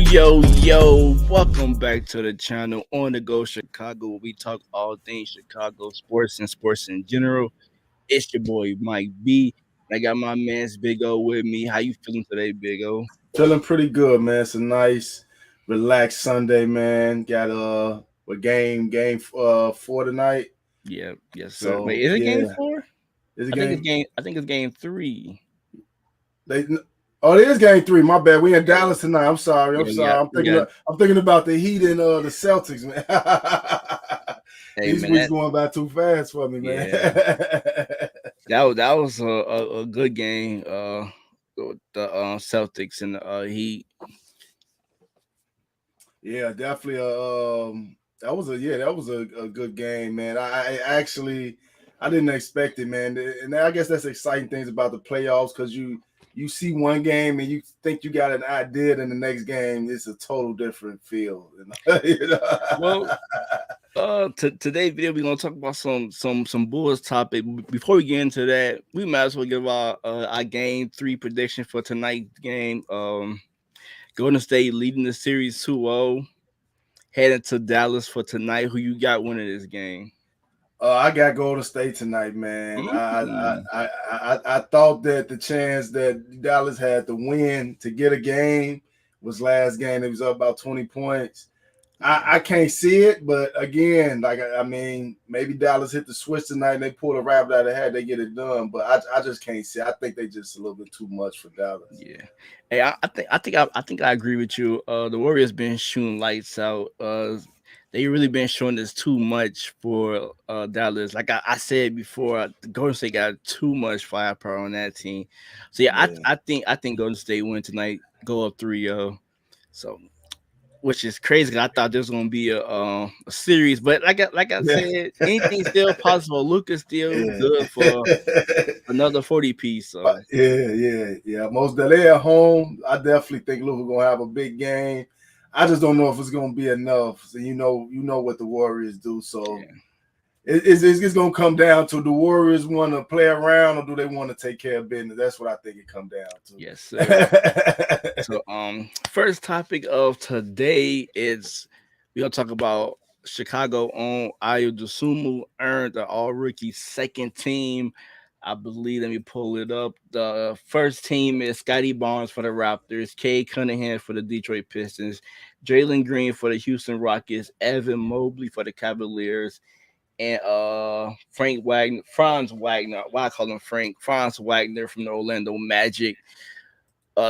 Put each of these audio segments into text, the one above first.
Yo, welcome back to the channel On the Go Chicago, where we talk all things Chicago sports and sports in general. It's your boy Mike B. I got my man's Big O with me. How you feeling today, Big O? Feeling pretty good, man. It's a nice, relaxed Sunday, man. Got a game 4 tonight. Yeah, yes, sir. Wait, So is it game yeah, four? is it I think it's game? game. I think it's game three. They it is game 3. My bad. We in Yeah, Dallas tonight. I'm sorry. I'm yeah, sorry. I'm we thinking got. I'm thinking about the Heat and the Celtics, man. Hey, These man, weeks going by too fast for me, man. yeah, that was a good game. The Celtics and the Heat. Yeah, definitely. That was a good game, man. I actually I didn't expect it, man. And I guess that's exciting things about the playoffs because you see one game and you think you got an idea, then the next game it's a total different feel. You know? Well, today video we're gonna talk about some Bulls topic. Before we get into that, we might as well give our game three prediction for tonight's game. Golden State leading the series 2-0, heading to Dallas for tonight. Who you got winning this game? I got Golden State tonight, man. Mm. I thought that the chance that Dallas had to win to get a game was last game. It was up about 20 points. I can't see it, but again, like I mean, maybe Dallas hit the switch tonight and they pull a rabbit out of the hat, they get it done. But I just can't see. I think they just a little bit too much for Dallas. Yeah. Hey, I think I agree with you. The Warriors been shooting lights out. They really been showing this too much for Dallas. Like I said before, the Golden State got too much firepower on that team. So yeah, Yeah. I think Golden State win tonight, go up 3-0. So which is crazy 'cause I thought there was gonna be a series, but like I Yeah. said, anything's still possible. Luca's still Yeah. good for another 40 piece. So Yeah. Most that they at home, I definitely think Luka gonna have a big game. I just don't know if it's gonna be enough. So you know what the Warriors do. So yeah. it's gonna come down to the Warriors want to play around or do they want to take care of business. That's what I think it come down Yes, sir. So first topic of today is we're gonna talk about Chicago own Ayo Dosunmu earned the all rookie second team. I believe, let me pull it up. The first team is Scotty Barnes for the Raptors, Kay Cunningham for the Detroit Pistons, Jalen Green for the Houston Rockets, Evan Mobley for the Cavaliers, and Franz Wagner. Why I call him Franz Wagner from the Orlando Magic.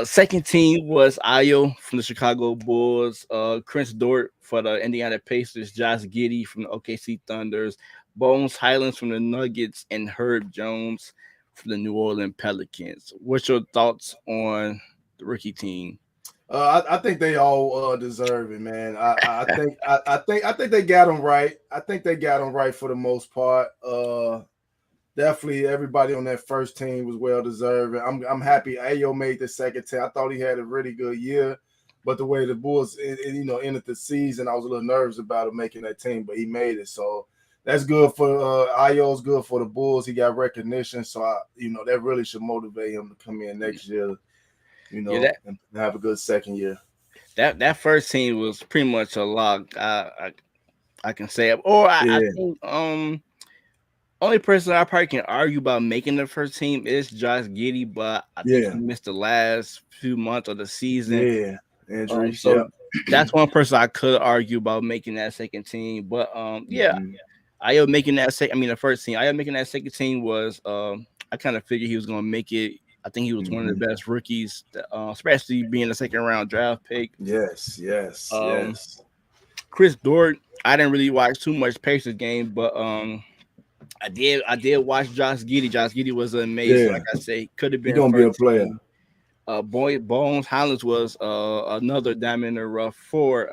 Second team was Ayo from the Chicago Bulls, Chris Dort for the Indiana Pacers, Josh Giddey from the OKC Thunders, Bones Highlands from the Nuggets, and Herb Jones from the New Orleans Pelicans. What's your thoughts on the rookie team? I think they all deserve it, man. I think they got them right. I think they got them right for the most part. Definitely everybody on that first team was well deserved. I'm happy Ayo made the second team. I thought he had a really good year, but the way the Bulls ended the season, I was a little nervous about him making that team, but he made it. So that's good for Ayo's good for the Bulls. He got recognition, so that really should motivate him to come in next year, Yeah, that and have a good second year. that first team was pretty much a lock. I can say, or I Yeah, think only person I probably can argue about making the first team is Josh Giddey, but I think he yeah, missed the last few months of the season. yeah. Injuries, So yep. that's one person I could argue about making that second team. But yeah, Mhm. Ayo making that second. I mean, the first team. Ayo making that second team was. I kind of figured he was going to make it. I think he was one of Mhm. the best rookies, especially being a second round draft pick. Yes, yes, Um, yes. Chris Dort. I didn't really watch too much Pacers game, but I did watch Josh Giddey. Josh Giddey was amazing. Yeah, Like I say, could have he been gonna be a first player. team. Bones Highlands was another diamond in the rough for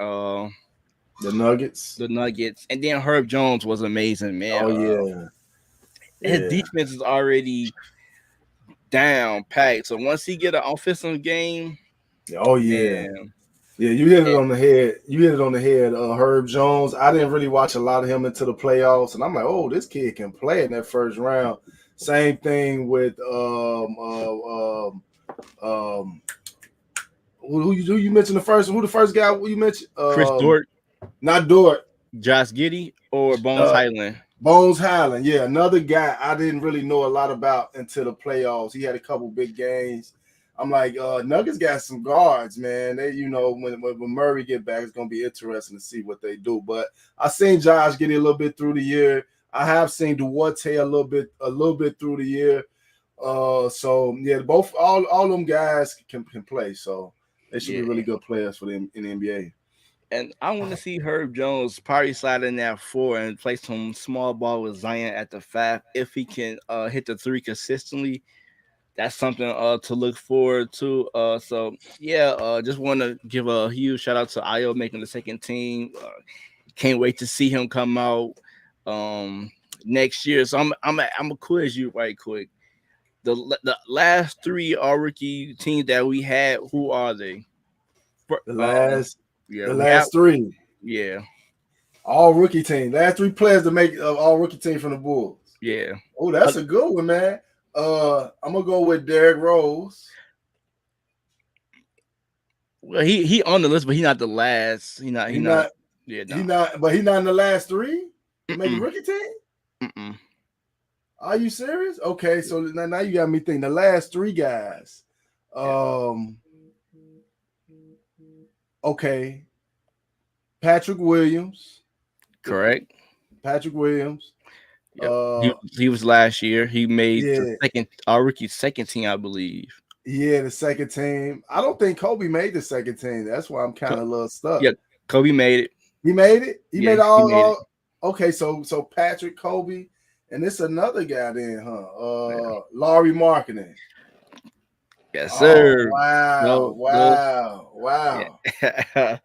The Nuggets. the Nuggets, and then Herb Jones was amazing, man. Oh yeah, His yeah. defense is already down packed, so once he get an offensive game, Oh yeah. man, Yeah, you hit it man, on the head. You hit it on the head. Herb Jones. I didn't really watch a lot of him into the playoffs, and I'm like, oh, this kid can play in that first round. Same thing with who you mentioned the first one? Who the first guy you mentioned? Chris Dort, Not Dort. Josh Giddey, or Bones Uh, Highland. Bones Highland, yeah, another guy I didn't really know a lot about until the playoffs. He had a couple big games. I'm like, Nuggets got some guards, man. They, when Murray get back, it's gonna be interesting to see what they do. But I seen Josh getting a little bit through the year. I have seen Duarte a little bit through the year. So yeah, both all them guys can play. So they should be Yeah, really good players for them in the NBA. and I want to see Herb Jones probably slide in that four and play some small ball with Zion at the five if he can hit the three consistently. That's something to look forward to. So yeah, just want to give a huge shout out to Io making the second team. Can't wait to see him come out um next year. So I'm a quiz you right quick. The last three all rookie teams that we had, who are they? The Um, last yeah, the we have last three. yeah, All rookie team. Last three players to make all rookie team from the Bulls. yeah. Oh, that's a good one, man. I'm gonna go with Derrick Rose. Well, he on the list, but he not the last. He He not. not Yeah, he no. not but he not in the last three to make a Mm-mm, rookie team. mm-mm. Are you serious? Okay, so now you got me thinking. The last three guys. Yeah, Um. Okay, Patrick Williams. correct. Patrick Williams. Yep. Uh. He was last year. He made the Yeah. second our rookie second team, I believe. Yeah. The second team. I don't think Kobe made the second team. That's why I'm kind Co- of a little stuck. yeah, Kobe made it. He made it. He Yeah, made he made it. all. Okay, so Patrick, Kobe, and it's another guy then, huh? Yeah. Laurie Marketing. Yes, Oh sir. wow, No, those. wow, wow. Yeah.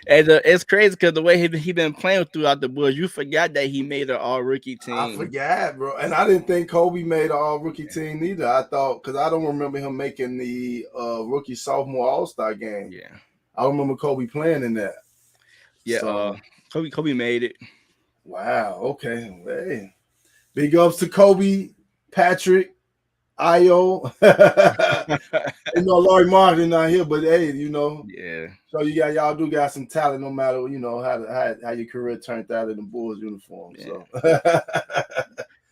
And it's crazy because the way he been playing throughout the Bulls, you forgot that he made an all rookie I team. forgot, bro, and I didn't think Kobe made an all rookie team either. I thought because I don't remember him making the rookie sophomore All Star game. Yeah, I remember Kobe playing in that. yeah. So Kobe made it. wow, okay, hey, big ups to Kobe, Patrick, Io. Laurie Martin not here, but hey, Yeah, so y'all do got some talent, no matter how your career turned out in the Bulls uniform. yeah. So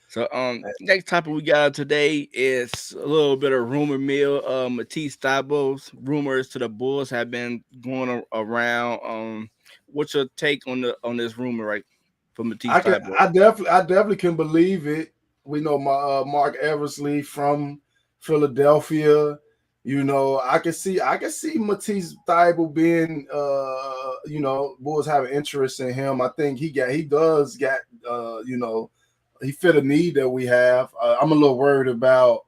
So next topic we got today is a little bit of rumor mill. Matisse Thybulle rumors to the Bulls have been going around. What's your take on this rumor, right? For Matisse Thybulle? I definitely can believe it. We know my Mark Eversley from Philadelphia. I can see Matisse Thybulle being Bulls having interest in him. I think he does got he fit a need that we have. I'm a little worried about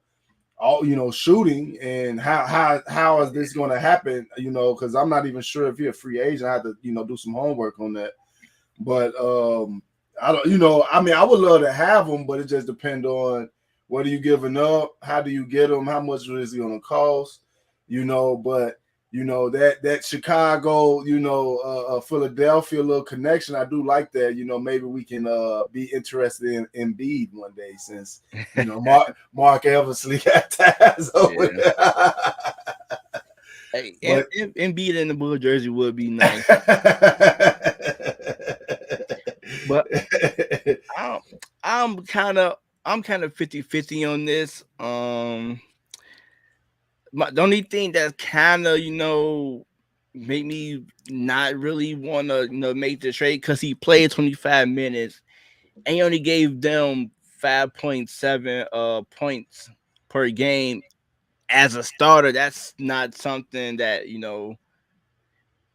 all shooting and how is this going to happen? Because I'm not even sure if he's a free agent. I have to do some homework on that. But I don't. I mean, I would love to have him, but it just depends on what are you giving up, how do you get him, how much is he going to cost? But that Chicago, Philadelphia little connection. I do like that. Maybe we can be interested in Embiid one day since Mark Eversley got ties over Yeah. there. Hey, But and beat in the Bull jersey would be nice. But I'm I'm kind of I'm kind of 50-50 on this. The only thing that kind of make me not really want to make the trade because he played 25 minutes and he only gave them 5.7 points per game as a starter. That's not something that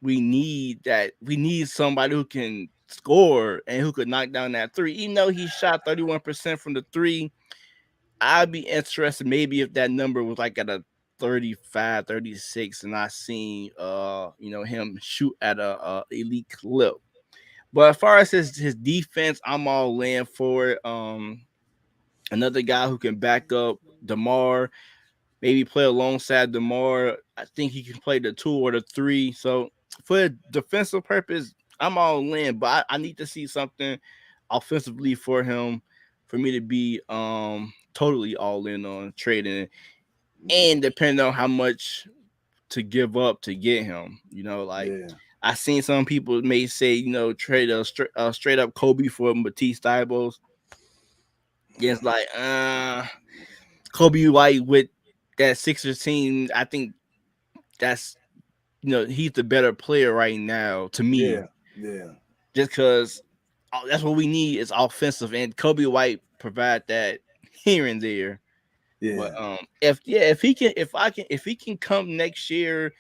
we need somebody who can score and who could knock down that three. Even though he shot 31% from the three, I'd be interested maybe if that number was like at a 35, 36, and I seen him shoot at a elite clip. But as far as his defense, I'm all in for it. Another guy who can back up DeMar, maybe play alongside DeMar. I think he can play the two or the three. So for a defensive purpose, I'm all in. But I need to see something offensively for him for me to be totally all in on trading. And depending on how much to give up to get him. You know, like Yeah, I seen some people may say, trade a straight up Kobe for Matisse Thybulle. Yeah, it's like Kobe White with that Sixers team. I think that's he's the better player right now to me, yeah, yeah, just because that's what we need is offensive, and Kobe White provide that here and there. But yeah, if he can come next year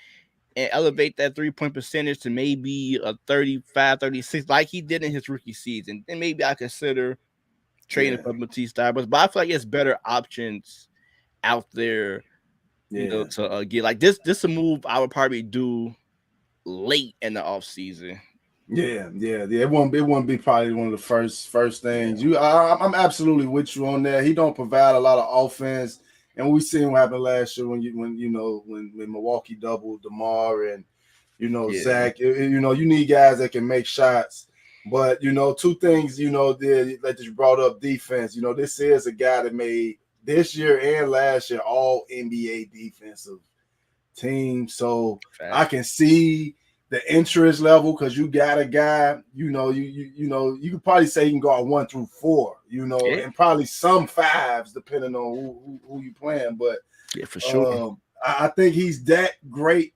and elevate that 3-point percentage to maybe a 35, 36, like he did in his rookie season, then maybe I consider trading yeah, for Matisse Thybulle. But I feel like it's better options out there, yeah. to get like this a move I would probably do late in the off season. Yeah, yeah, yeah. It won't be probably one of the first Yeah, things. I'm absolutely with you on that. He don't provide a lot of offense, and we seen what happened last year when Milwaukee doubled DeMar and yeah, Zach. You need guys that can make shots. But two things. That you brought up defense. This is a guy that made this year and last year all NBA defensive team. So I fact. can see the interest level because you got a guy, you could probably say you can go 1 through 4, Yeah, and probably some fives depending on who you playing. But yeah, for sure. I think he's that great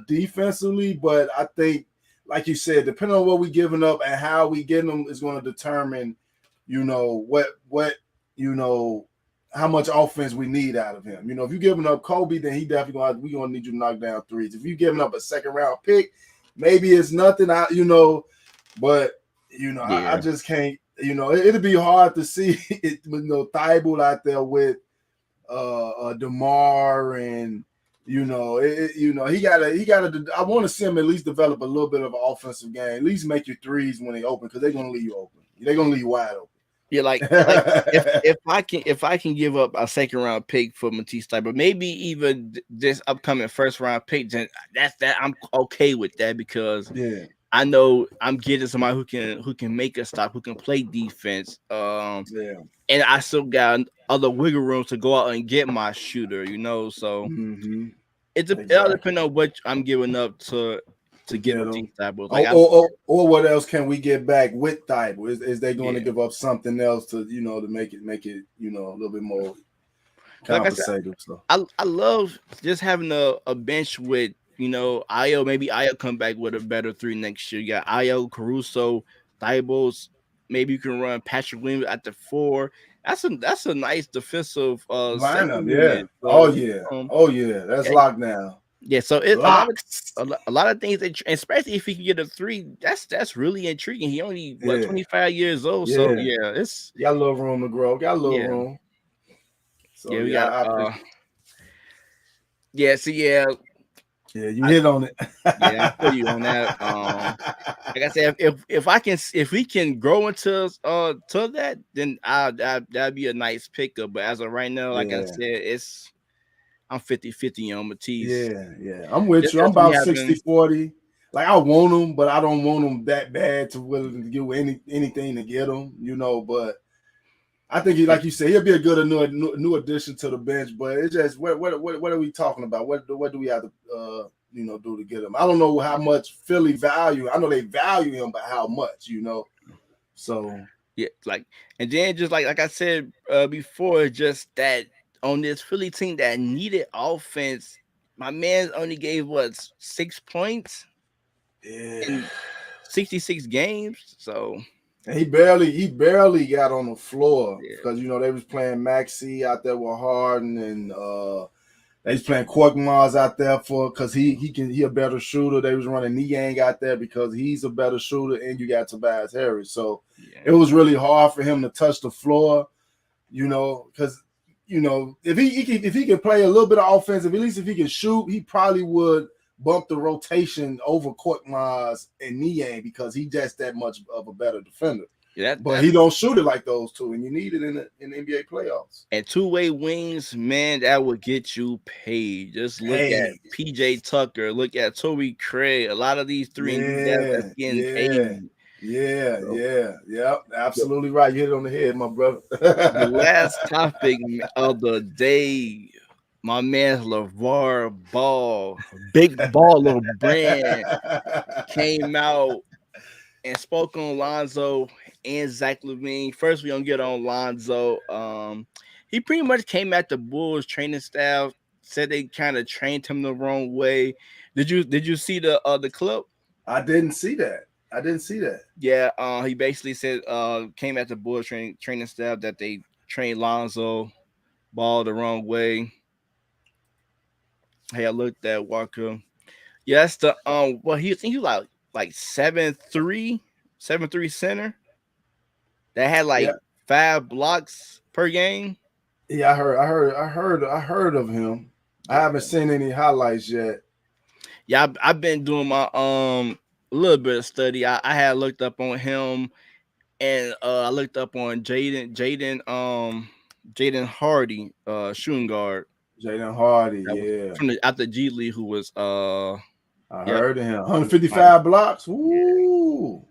defensively, but I think, like you said, depending on what we giving up and how we getting them is going to determine, what you know how much offense we need out of him. If you're giving up Kobe, then he definitely gonna need you to knock down threes. If you're giving up a second round pick, maybe it's nothing. But I Yeah, just can't. It'll be hard to see it with Thibault out there with DeMar and he gotta. I want to see him at least develop a little bit of an offensive game. At least make your threes when they open because they're gonna leave you open. They're gonna leave you wide yeah, like if open. if I can give up a second round pick for Matisse Thybulle, maybe even this upcoming first round pick, then that I'm okay with that because Yeah, I know I'm getting somebody who can make a stop, who can play defense. yeah. And I still got other wiggle rooms to go out and get my shooter, So Mm-hmm. it all Exactly. depends on what I'm giving up to To get get Matisse them. Thybulle. Like Or what else can we get back with Thibault? Is they going to yeah, give up something else to make it a little bit more like I said, compensative? So I love just having a bench with Io. Maybe Io come back with a better three next year. You got Io, Caruso, Thibault. Maybe you can run Patrick Williams at the 4. That's a nice defensive lineup, second yeah. unit. Oh So yeah, oh yeah. That's yeah, lockdown. yeah. So it Locks. a lot of things, especially if he can get a 3. That's really intriguing. He only Yeah, 25 years old. So yeah. yeah, it's Got a little room to grow. Got a little yeah, room. So yeah. We yeah, got I appreciate. yeah. So yeah, Yeah, you I hit on it. yeah. I feel you on that. Like I said, if we can grow into to that, then that'd be a nice pickup. But as of right now, like I Yeah, said, I'm 50-50 on Matisse. yeah, yeah. I'm with Just you. I'm because we about haven't, 60-40. Like I want them, but I don't want them that bad to willing to give anything to get them. But I think yeah, like you said, he'll be a good new addition to the bench. But it's just what are we talking about? What do we have to do to get him? I don't know how much Philly value. I know they value him, but how much? So yeah, like, and then just like I said before, just that on this Philly team that needed offense, my man only gave what 6 points yeah. in 66 games. So And he barely got on the floor yeah, because they was playing Maxi out there with Harden and they was playing Korkmaz out there for because he a better shooter. They was running Niang out there because he's a better shooter, and you got Tobias Harris. So yeah, it was really hard for him to touch the floor, because if he can play a little bit of offensive, at least if he can shoot, he probably would bump the rotation over Korkmaz and Niang because he just that much of a better defender. yeah. But he don't shoot it like those two, and you need it in the NBA playoffs. And two-way wings, man, that would get you paid. Just look at Hey, PJ Tucker, look at Toby Craig. A lot of these 3 and D guys that's yeah, getting yeah, paid. yeah, So yeah, yeah. the, Absolutely right. You hit it on the head, my brother. the last topic of the day. my man Lavar Ball, big baller brand, came out and spoke on Lonzo and Zach Levine. First, we gonna get on Lonzo. He pretty much came at the Bulls training staff, said they kind of trained him the wrong way. Did you see the clip? I didn't see that. I didn't see that. Yeah, he basically said came at the Bulls training staff that they trained Lonzo Ball the wrong way. Hey, I looked at Walker. Yes, the well, he think he was like 7'3", 7'3" center that had Yeah, like 5 blocks per game. yeah. I heard of him. I Yeah, haven't seen any highlights yet. yeah. I've been doing my a little bit of study. I had looked up on him, and I looked up on Jaden Hardy, shooting guard Jaden Hardy, that was yeah. from the out the G League, who was I yeah, heard of him. he was nice. 155 blocks. Yeah. Woo.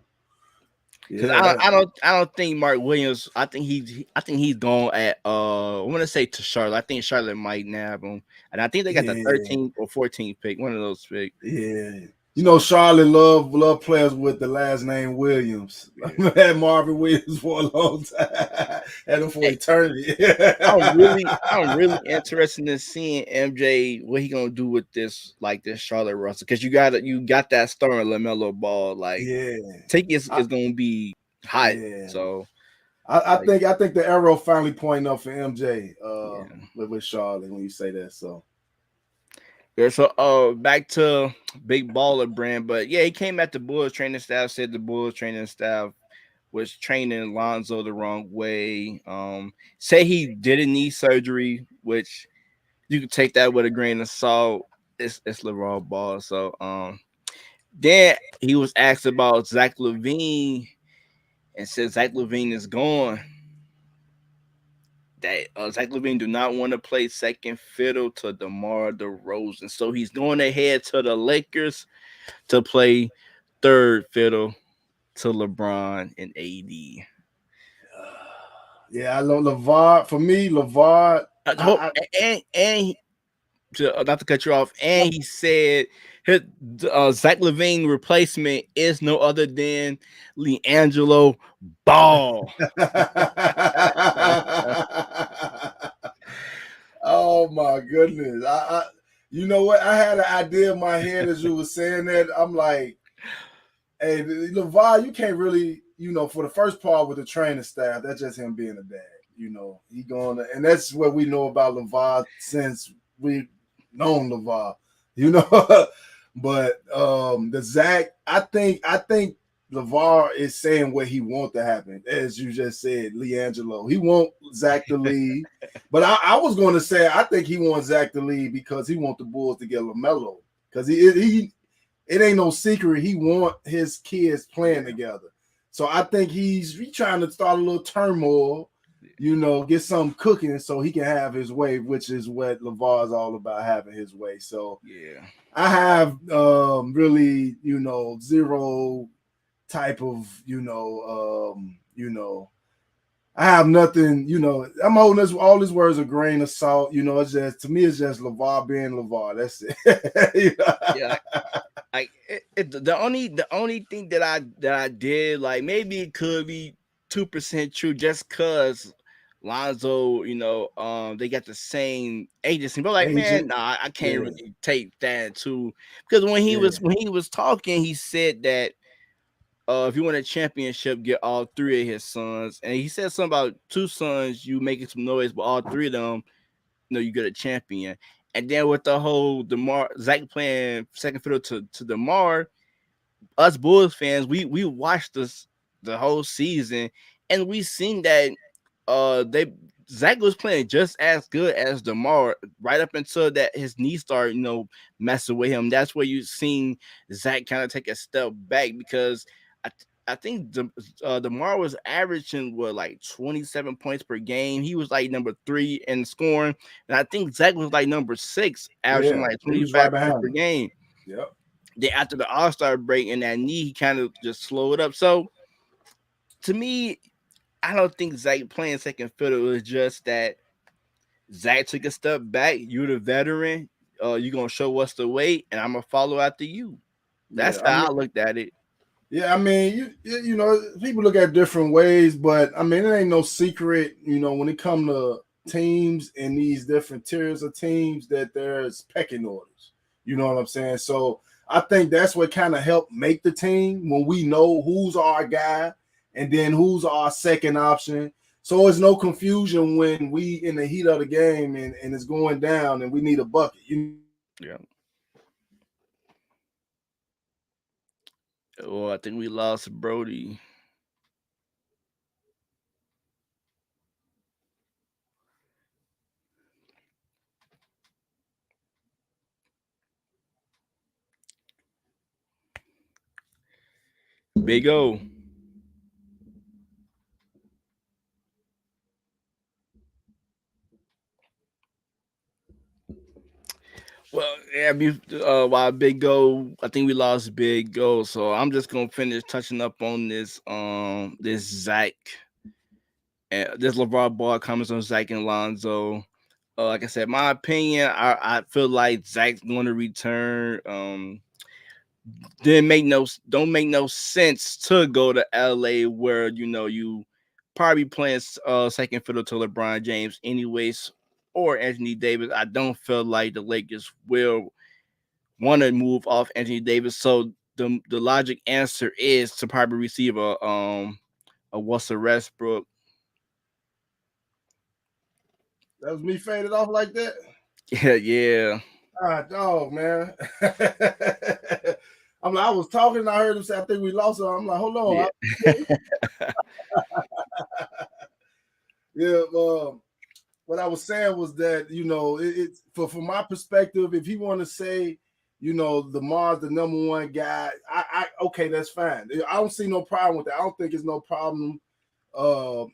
Cause Yeah, that I don't think Mark Williams. I think he's going at I want to say to Charlotte. I think Charlotte might nab him, and I think they got the yeah, 13th or 14th pick. One of those picks. yeah. You know, So Charlotte love players with the last name Williams. yeah, I had Marvin Williams for a long time. Had him for hey, eternity. I'm really interested in seeing MJ what he gonna do with this Charlotte roster because you got that starring Lamelo Ball. Like Yeah. take I, is gonna be hot. yeah. So I like think the arrow finally pointing up for MJ yeah. with Charlotte when you say that. So Yeah, so back to Big Baller brand, but yeah, he came at the Bulls training staff, said the Bulls training staff was training Lonzo the wrong way. Say he didn't need surgery, which you can take that with a grain of salt. It's LeVar Ball. So then he was asked about Zach Levine and said Zach Levine is gone. That Zach Levine do not want to play second fiddle to DeMar DeRozan. So he's going ahead to the Lakers to play third fiddle to LeBron and AD. yeah, I know Lavar. For me, Lavar. Hope I, not to cut you off, and he said his Zach Levine replacement is no other than LiAngelo Ball. oh my goodness! You know what? I had an idea in my head as you were saying that. I'm like, hey, Lavar, you can't really, for the first part with the training staff, that's just him being a dad. He going to, and that's what we know about Lavar since we known Lavar, you know. But the Zach, I think Lavar is saying what he want to happen, as you just said, LiAngelo. He want Zach to leave, but I was going to say I think he wants Zach to leave because he want the Bulls to get LaMelo because he it ain't no secret he want his kids playing together. So I think he's trying to start a little turmoil, get something cooking so he can have his way, which is what LeVar is all about, having his way. So Yeah. I have really, zero type of, I have nothing, I'm holding all these words a grain of salt. It's just, to me, it's just LeVar being LeVar. That's it. Yeah. The only thing that I did, like, maybe it could be 2% true just cause Lonzo, they got the same agency, but like, man, Agent. nah, I can't Yeah. really take that too, because Yeah. when he was talking, he said that if you win a championship, get all three of his sons, and he said something about two sons, you making some noise, but all three of them, you get a champion. And then with the whole Demar Zach playing second fiddle to Demar, us Bulls fans, we watched this the whole season, and we seen that they Zach was playing just as good as Demar right up until that his knee started, messing with him. That's where you seen Zach kind of take a step back because I think Demar was averaging what, like 27 points per game. He was like number 3 in scoring, and I think Zach was like number 6, averaging Yeah. like He was 25 right points behind per him. game. Yep. Then after the All-Star break and that knee, he kind of just slowed up. So to me, I don't think Zach playing second fiddle was just that Zach took a step back. You're the veteran. You're gonna show us the way, and I'm gonna follow after you. Yeah, That's I mean, how I looked at it. yeah, I mean, you know, people look at different ways, but I mean, it ain't no secret, you know, when it come to teams and these different tiers of teams that there's pecking orders. You know what I'm saying? So I think that's what kind of helped make the team when we know who's our guy and then who's our second option. So it's no confusion when we in the heat of the game and it's going down and we need a bucket. You know what I'm saying? Yeah. So Oh, I think we lost Brody. Big O. Well, yeah, while Big O, I think we lost Big O, so I'm just gonna finish touching up on this Zach and this Lavar ball comments on Zach and Lonzo. Like I said, my opinion, I feel like Zach's going to return. Didn't make no don't make no sense to go to LA where you probably playing second fiddle to LeBron James anyways or Anthony Davis. I don't feel like the Lakers will want to move off Anthony Davis. So the logic answer is to probably receive a Russell Westbrook. that was me faded off like that. Yeah, yeah, Ah, dog, man. I'm like, I was talking and I heard him say, I think we lost him. I'm like, hold on. yeah. Yeah, what I was saying was that, you know, it's from my perspective, if he want to say, you know, the Mars, the number one guy, I okay, that's fine. I don't see no problem with that. I don't think it's no problem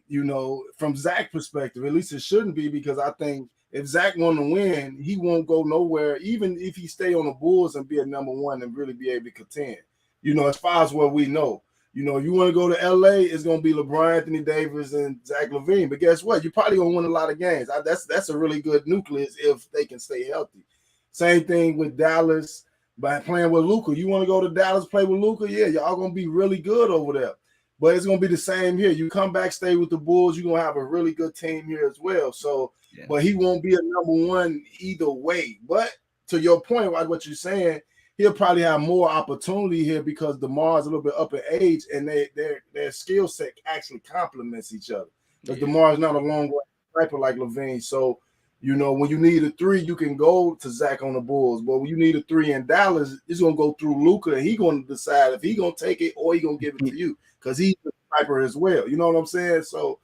you know, from Zach's perspective, at least it shouldn't be because I think if Zach want to win, he won't go nowhere, even if he stay on the Bulls and be a number one and really be able to contend. You know, as far as what we know. You know, you want to go to LA, it's gonna be LeBron, Anthony Davis, and Zach LaVine. But guess what? You're probably gonna win a lot of games. That's a really good nucleus if they can stay healthy. Same thing with Dallas by playing with Luka. You want to go to Dallas, play with Luka? Yeah, y'all gonna be really good over there. But it's gonna be the same here. You come back, stay with the Bulls, you're gonna have a really good team here as well. So, Yeah, but he won't be a number one either way. But to your point, like what you're saying, he'll probably have more opportunity here because DeMar's a little bit up in age and their skill set actually complements each other. Because yeah, DeMar's not a long way sniper like Levine. So, you know, when you need a three, you can go to Zach on the Bulls. But when you need a three in Dallas, it's gonna go through Luka, and he's gonna decide if he's gonna take it or he's gonna give it to you because he's a sniper as well. You know what I'm saying? So,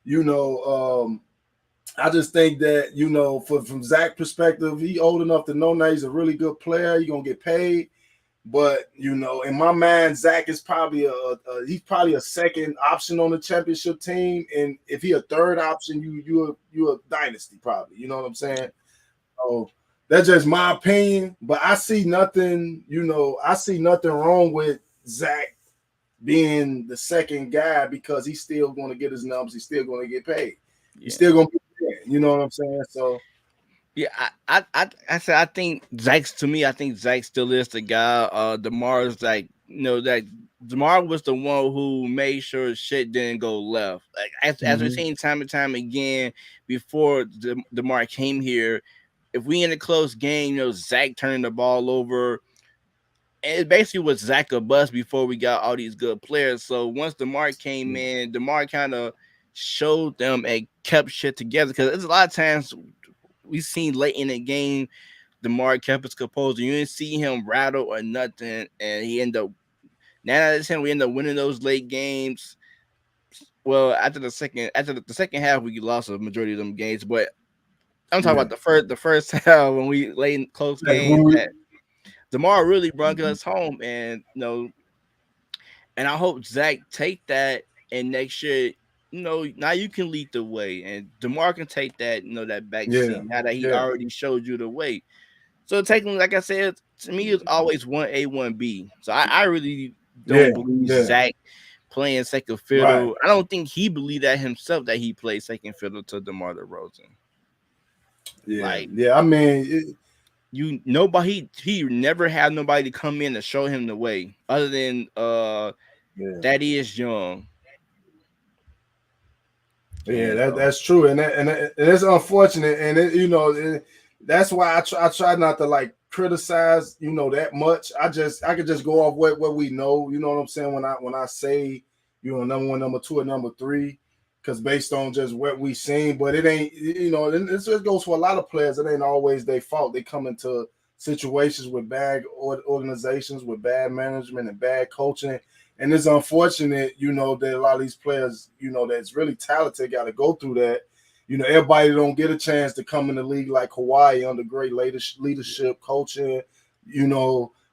you know, I just think that, you know, from Zach's perspective, he old enough to know now he's a really good player. He's gonna get paid. But you know, in my mind, Zach is probably he's probably a second option on the championship team, and if he a third option, you a dynasty probably. You know what I'm saying? So that's just my opinion. But I see nothing. You know, I see nothing wrong with Zach being the second guy because he's still going to get his numbers. He's still going to get paid. He's yeah. still going to be there. You know what I'm saying? So Yeah, I said I think Zach's to me. I think Zach still is the guy. Demar's like that Demar was the one who made sure shit didn't go left. Like as we're mm-hmm. seeing time and time again before Demar came here. If we in a close game, Zach turning the ball over. And it basically was Zach or bust before we got all these good players. So once DeMar came in, DeMar kind of showed them and kept shit together because there's a lot of times we seen late in the game, DeMar kept his composure. You didn't see him rattle or nothing, and he ended up 9 out of 10. We ended up winning those late games. Well, after the second half, we lost a majority of them games. But I'm talking Yeah, about the first half when we lay in close like games. when we, That DeMar really brought us home, and I hope Zach take that and next year, now you can lead the way, and DeMar can take that, that back yeah, seat now that he yeah, already showed you the way. So technically, like I said, to me, it's always 1A, 1B. So I really yeah, don't believe yeah, Zach playing second right. fiddle. I don't think he believed that himself that he played second fiddle to DeMar DeRozan. Yeah, Like yeah. I mean, you nobody he never had nobody to come in and show him the way other than yeah. that is young. Yeah, And that's true, and it's unfortunate, and that's why I try not to like criticize that much. I could just go off what we know. You know what I'm saying when I say number one, number two, and number three, because based on just what we seen, but it ain't and it goes for a lot of players. It ain't always their fault. They come into situations with bad organizations, with bad management and bad coaching, and it's unfortunate, that a lot of these players, that's really talented, got to go through that. Everybody don't get a chance to come in the league like Hawaii under great leadership, coaching,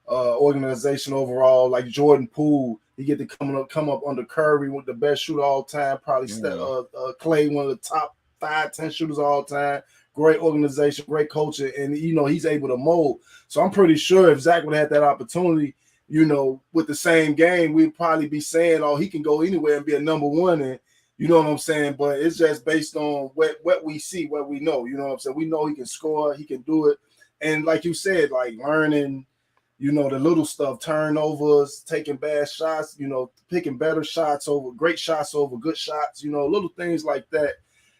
organization overall. Like Jordan Poole, he get to come up under Curry with the best shooter all time. Probably mm, Clay, one of the top 5, 10 shooters all time. Great organization, great coaching, and he's able to mold. So I'm pretty sure if Zach would have had that opportunity, with the same game, we'd probably be saying, "Oh, he can go anywhere and be a number one." And you know what I'm saying? But it's just based on what we see, what we know. You know what I'm saying? We know he can score, he can do it, and like you said, like learning, the little stuff, turnovers, taking bad shots, picking better shots over great shots over good shots, little things like that.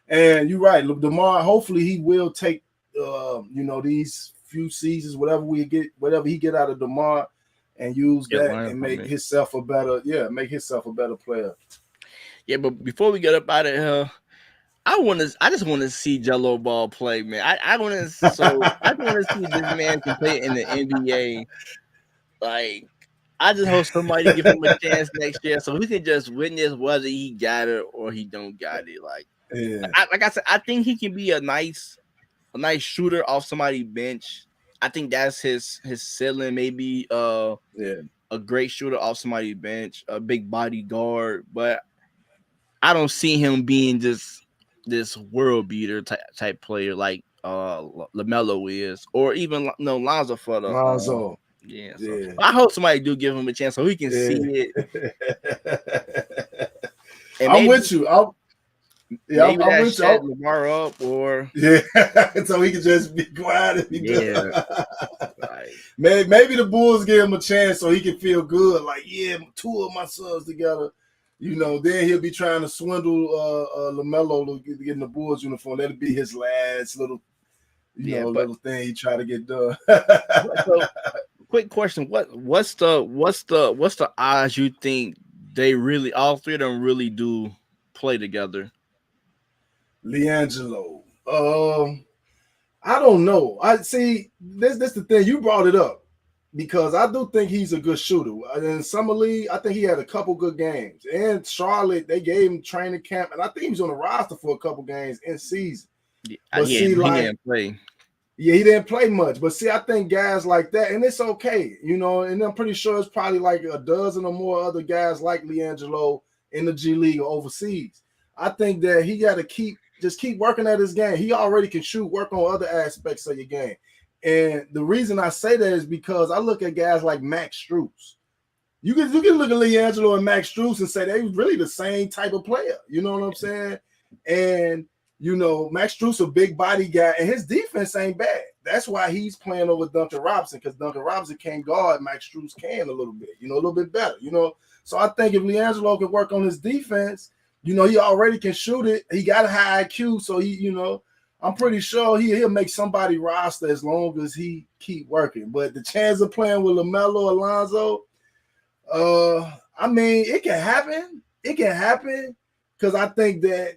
And you're right, DeMar. Hopefully, he will take, these few seasons, whatever he get out of DeMar, and use get that learn and from make it. himself a better, make himself a better player. Yeah, but before we get up out of here, I just want to see Jello Ball play, man. I want to see if this man can play in the NBA. Like I just hope somebody give him a chance next year so we can just witness whether he got it or he don't got it. Yeah, Like I said, I think he can be a nice shooter off somebody's bench. I think that's his ceiling. Maybe yeah. a great shooter off somebody's bench, a big body guard, but I don't see him being just this world beater type player like LaMelo is, or even no Lonzo for the Lonzo. yeah. So Yeah, I hope somebody do give him a chance so we can see yeah. it, and I'm with you. I'm that with you. shut Lamar up or Yeah, so he can just be quiet and be good. yeah, like Maybe the Bulls give him a chance so he can feel good. Like, yeah, two of my sons together. Then he'll be trying to swindle LaMelo to get in the Bulls uniform. That'll be his last little, yeah. But little thing he try to get done. so quick question: what's the odds you think they really all three of them really do play together? LiAngelo. I don't know. I see this the thing. You brought it up because I do think he's a good shooter. In summer league, I think he had a couple good games. In Charlotte, they gave him training camp, and I think he was on the roster for a couple games in season. But see, He like, didn't play. yeah, he didn't play much. But see, I think guys like that, and it's okay, and I'm pretty sure it's probably like a dozen or more other guys like LiAngelo in the G League or overseas. I think that he got to keep working at his game. He already can shoot, work on other aspects of your game. And the reason I say that is because I look at guys like Max Strus. You can look at LiAngelo and Max Strus and say they really the same type of player. You know what I'm saying? And Max Strus a big body guy, and his defense ain't bad. That's why he's playing over Duncan Robinson, because Duncan Robinson can't guard, Max Strus can a little bit, a little bit better. So I think if LiAngelo can work on his defense, he already can shoot it. He got a high IQ, so I'm pretty sure he'll make somebody roster as long as he keep working. But the chance of playing with LaMelo, Alonzo, I mean, it can happen. It can happen because I think that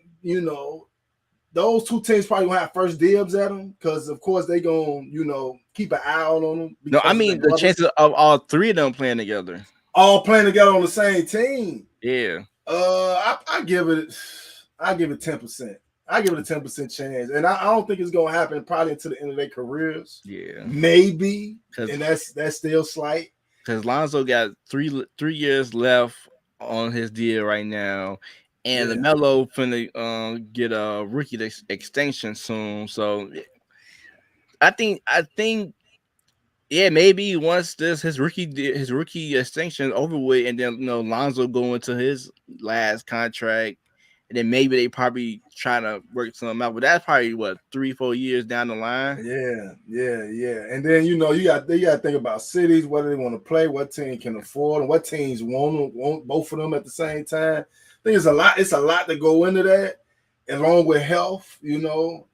those two teams probably gonna have first dibs at them because of course they gonna keep an eye out on them No, I because of their mean the brothers chances of all three of them playing together. all playing together on the same team. Yeah, I give it 10%. I give it a 10% chance, and I don't think it's gonna happen probably until the end of their careers. yeah. Maybe, Because and that's still slight. Lonzo got 3 years left on his deal right now, and the Yeah, Melo finna get a rookie extension soon. So I think yeah, maybe once this his rookie extension over with, and then Lonzo go into his last contract, and then maybe they probably trying to work something out. But that's probably what 3-4 years down the line. Yeah. And then you got to think about cities, whether they want to play, what team can afford, and what teams want both of them at the same time. I think it's a lot. It's a lot to go into that, along with health.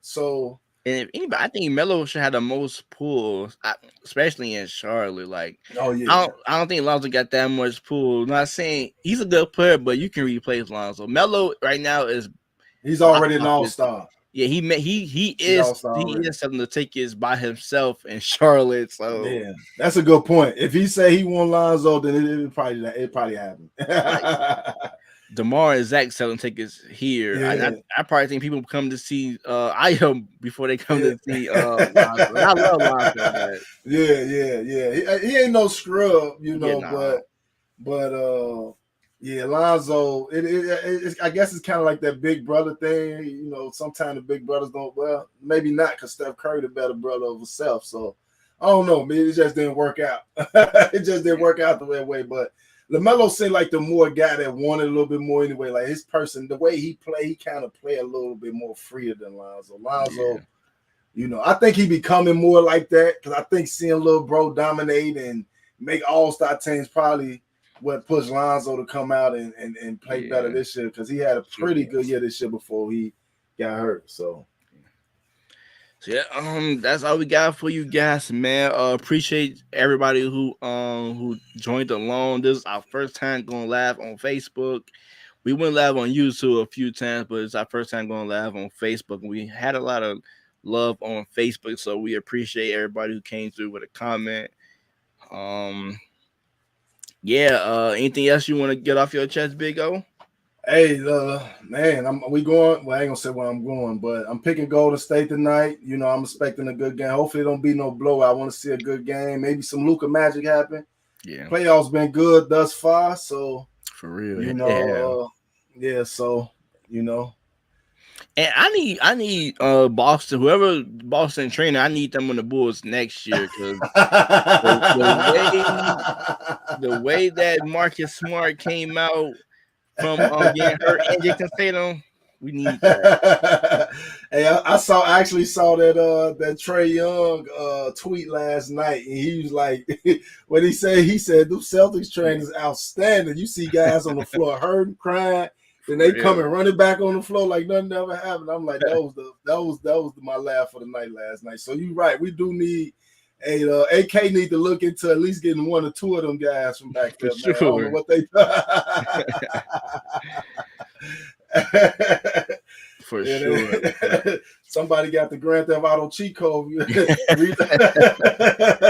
So And if anybody, I think Melo should have the most pulls, especially in Charlotte. Like, oh yeah, I don't think Lonzo got that much pull. Not saying he's a good player, but you can replace Lonzo. Melo right now is he's box already an all office. star. Yeah, He's all star he already. is something to take his by himself in Charlotte. So Yeah, that's a good point. If he say he won Lonzo, then it probably happened. like DeMar and Zach selling tickets here. Yeah, I probably think people come to see Io before they come yeah, to see Lonzo. And I love Lonzo, but yeah. He ain't no scrub, yeah, nah. but yeah, Lonzo. I guess it's kind of like that big brother thing. Sometimes the big brothers don't. Well, maybe not, because Steph Curry the better brother of himself. So I don't know. Maybe it just didn't work out. It just didn't work out the way. But LaMelo seemed like the more guy that wanted a little bit more anyway. Like his person, the way he play, he kind of play a little bit more freer than Lonzo. Yeah. I think he becoming more like that, because I think seeing little bro dominate and make all-star teams probably what pushed Lonzo to come out and play better Yeah. this year, because he had a Sure pretty good was. year this year before he got hurt. So So yeah, that's all we got for you guys, man. Appreciate everybody who joined along. This is our first time going live on Facebook. We went live on YouTube a few times, but it's our first time going live on Facebook. We had a lot of love on Facebook, so we appreciate everybody who came through with a comment. Um, yeah. Anything else you want to get off your chest, Big O? hey, man, we going. Well, I ain't gonna say where I'm going, but I'm picking Golden State tonight. I'm expecting a good game. Hopefully, it don't be no blowout. I want to see a good game. Maybe some Luka magic happen. Yeah, Playoffs been good thus far, so for real. you Yeah. know, yeah. So you know, And I need Boston, whoever Boston trainer, I need them on the Bulls next year because the the way that Marcus Smart came out from getting hurt and Jason Tatum, we need that. hey, I actually saw that Trey Young tweet last night, and he was like, what he said the Celtics train is outstanding. You see guys on the floor hurting, crying, then For they come real. and running back on the floor like nothing ever happened. I'm like, that was my laugh for the night last night. So you're right, we do need. Hey, AK need to look into at least getting one or two of them guys from back For there, man. I don't know sure. what they. For sure. But Yeah, somebody got the Grand Theft Auto cheat code. what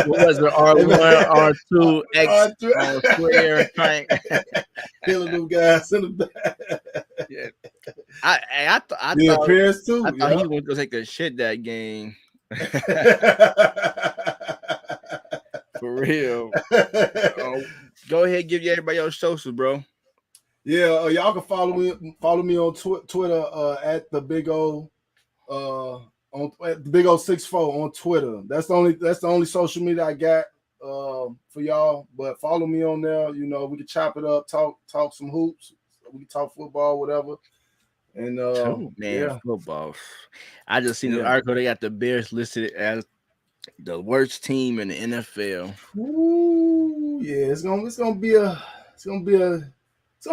was it? R1, R2, X square, triangle. Killing them guys in the back. Yeah. I The appearance I too. thought he Yeah. was going to go take a shit that game. For real. Go ahead, give you everybody your socials, bro. Yeah, y'all can follow me on Twitter at the big O on at the big O 64 on Twitter. That's the only social media I got for y'all. But follow me on there. We can chop it up, talk some hoops. We can talk football, whatever. And Too, man, yeah, football. I just seen the yeah. article. They got the Bears listed as the worst team in the NFL. Ooh, yeah, it's gonna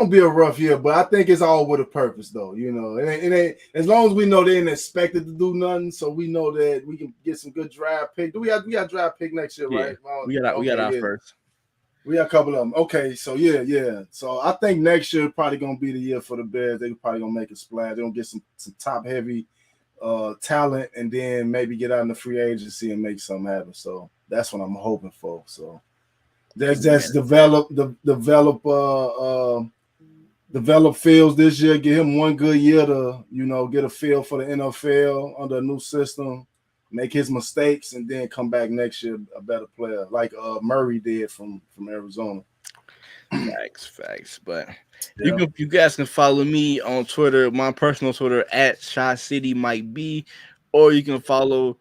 be a rough year, but I think it's all with a purpose, though. It ain't as long as we know they ain't expected to do nothing, so we know that we can get some good draft pick. We got draft pick next year, Yeah, right? Well, we got okay, our yeah, first. we got a couple of them. Okay, so yeah. So I think next year probably gonna be the year for the Bears. They probably gonna make a splash. They're gonna get some top heavy talent, and then maybe get out in the free agency and make something happen. So that's what I'm hoping for. So there's Man, just develop Fields this year. Give him one good year to get a feel for the NFL under a new system. Make his mistakes and then come back next year a better player, like Murray did from Arizona. facts. But Yeah. you guys can follow me on Twitter, my personal Twitter at Shy City Mike B, or you can follow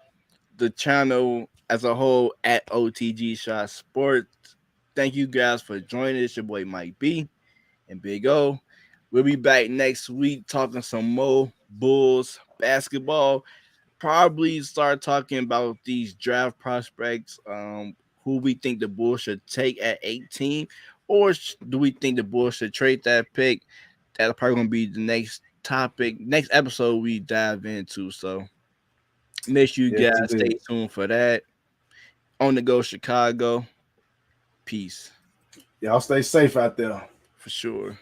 the channel as a whole at OTG Shot Sports. Thank you guys for joining. It's your boy Mike B and Big O. We'll be back next week talking some more Bulls basketball. Probably start talking about these draft prospects, who we think the Bulls should take at 18, or do we think the Bulls should trade that pick? That'll probably gonna be the next topic, next episode we dive into. So make sure you Yes, guys stay indeed. tuned for that. On the go, Chicago. Peace Y'all stay safe out there. for sure.